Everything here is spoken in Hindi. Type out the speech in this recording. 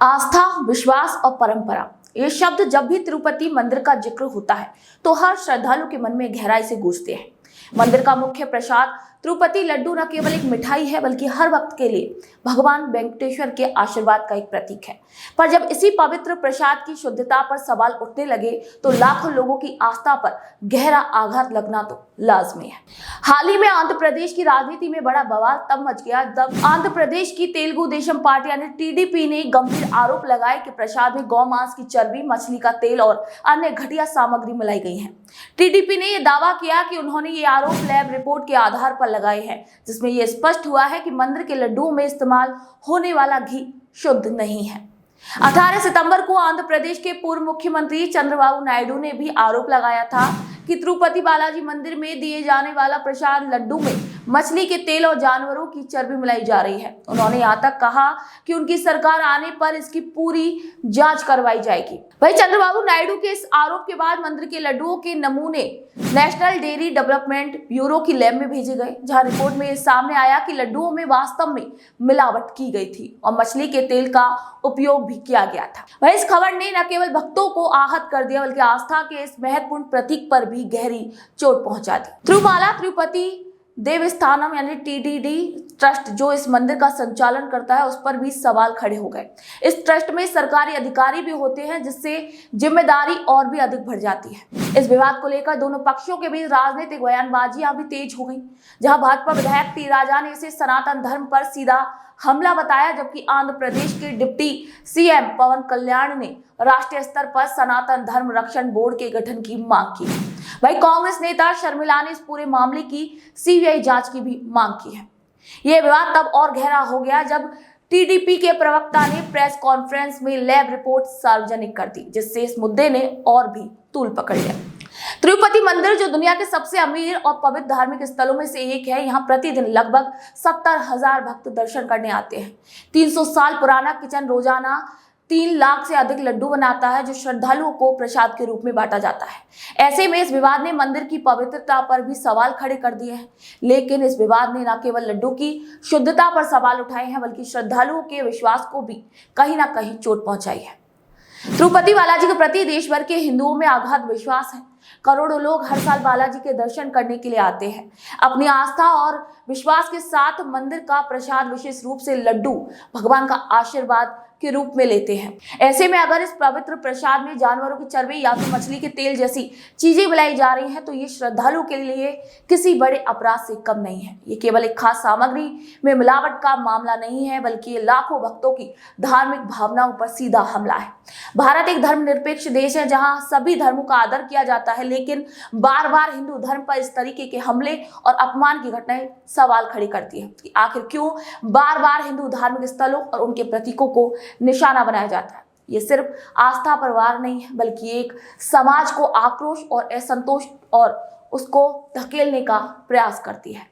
आस्था, विश्वास और परंपरा, ये शब्द जब भी तिरुपति मंदिर का जिक्र होता है तो हर श्रद्धालु के मन में गहराई से गूंजते हैं। मंदिर का मुख्य प्रसाद तिरुपति लड्डू न केवल एक मिठाई है बल्कि हर वक्त के लिए भगवान वेंकटेश्वर के आशीर्वाद का एक प्रतीक है। पर जब इसी पवित्र प्रसाद की शुद्धता पर सवाल उठने लगे तो लाखों लोगों की आस्था पर गहरा आघात लगना तो लाजमी है। हाल ही में आंध्र प्रदेश की राजनीति में बड़ा बवाल तब मच गया जब आंध्र प्रदेश की तेलुगु देशम पार्टी यानी टीडीपी ने गंभीर आरोप लगाए कि प्रसाद में गौ मांस की चर्बी, मछली का तेल और अन्य घटिया सामग्री मिलाई गई है। टीडीपी ने यह दावा किया कि उन्होंने ये आरोप लैब रिपोर्ट के आधार पर लगाए हैं, जिसमें यह स्पष्ट हुआ है कि मंदिर के लड्डुओं में इस्तेमाल होने वाला घी शुद्ध नहीं है। 18 सितंबर को आंध्र प्रदेश के पूर्व मुख्यमंत्री चंद्रबाबू नायडू ने भी आरोप लगाया था कि तिरुपति बालाजी मंदिर में दिए जाने वाला प्रसाद लड्डू में मछली के तेल और जानवरों की चर्बी मिलाई जा रही है। उन्होंने यहाँ तक कहा कि उनकी सरकार आने पर इसकी पूरी जांच करवाई जाएगी। वहीं चंद्रबाबू नायडू के इस आरोप के बाद मंदिर के लड्डुओं के नमूने नेशनल डेयरी डेवलपमेंट ब्यूरो की लैब में भेजे गए, जहां रिपोर्ट में सामने आया कि लड्डुओं में वास्तव में मिलावट की गई थी और मछली के तेल का उपयोग भी किया गया था। वहीं इस खबर ने न केवल भक्तों को आहत कर दिया बल्कि आस्था के इस महत्वपूर्ण प्रतीक पर भी गहरी चोट पहुंचा दी। तिरुमाला तिरुपति देवस्थानम यानी टीटीडी ट्रस्ट जो इस मंदिर का संचालन करता है, उस पर भी सवाल खड़े हो गए। इस ट्रस्ट में सरकारी अधिकारी भी होते हैं, जिससे जिम्मेदारी और भी अधिक बढ़ जाती है। इस विवाद को लेकर दोनों पक्षों के बीच राजनीतिक बयानबाजियां भी तेज हो गई, जहां भाजपा विधायक टी राजा ने इसे सनातन धर्म पर सीधा हमला बताया, जबकि आंध्र प्रदेश के डिप्टी सीएम पवन कल्याण ने राष्ट्रीय स्तर पर सनातन धर्म रक्षण बोर्ड के गठन की मांग की। वहीं कांग्रेस नेता शर्मिला ने इस पूरे मामले की सीबीआई जांच की भी मांग की है। यह विवाद तब और गहरा हो गया जब टीडीपी के प्रवक्ता ने प्रेस कॉन्फ्रेंस में लैब रिपोर्ट सार्वजनिक कर दी, जिससे इस मुद्दे ने और भी तूल पकड़ लिया। तिरुपति मंदिर जो दुनिया के सबसे अमीर और पवित्र धार्मिक स्थलों में से एक है, यहाँ प्रतिदिन लगभग 70,000 भक्त दर्शन करने आते हैं। 300 साल पुराना किचन रोजाना 3 लाख से अधिक लड्डू बनाता है, जो श्रद्धालुओं को प्रसाद के रूप में बांटा जाता है। ऐसे में इस विवाद ने मंदिर की पवित्रता पर भी सवाल खड़े कर दिए हैं। लेकिन इस विवाद ने न केवल लड्डू की शुद्धता पर सवाल उठाए हैं बल्कि श्रद्धालुओं के विश्वास को भी कहीं ना कहीं चोट पहुंचाई है। तिरुपति बालाजी के प्रति देश भर के हिंदुओं में अगाध विश्वास है। करोड़ों लोग हर साल बालाजी के दर्शन करने के लिए आते हैं। अपनी आस्था और विश्वास के साथ मंदिर का प्रसाद, विशेष रूप से लड्डू, भगवान का आशीर्वाद के रूप में लेते हैं। ऐसे में अगर इस पवित्र प्रसाद में जानवरों की चर्बी या फिर मछली के तेल जैसी चीजें मिलाई जा रही हैं तो ये श्रद्धालु के लिए किसी बड़े अपराध से कम नहीं है। ये केवल एक खास सामग्री में मिलावट का मामला नहीं है बल्कि ये लाखों भक्तों की धार्मिक भावनाओं पर सीधा हमला है। भारत एक धर्मनिरपेक्ष देश है जहां सभी धर्मों का आदर किया जाता है, लेकिन बार बार हिंदू धर्म पर इस तरीके के हमले और अपमान की घटनाएं सवाल खड़ी करती है कि आखिर क्यों बार बार हिंदू धार्मिक स्थलों और उनके प्रतीकों को निशाना बनाया जाता है। ये सिर्फ आस्था पर वार नहीं है बल्कि एक समाज को आक्रोश और असंतोष और उसको धकेलने का प्रयास करती है।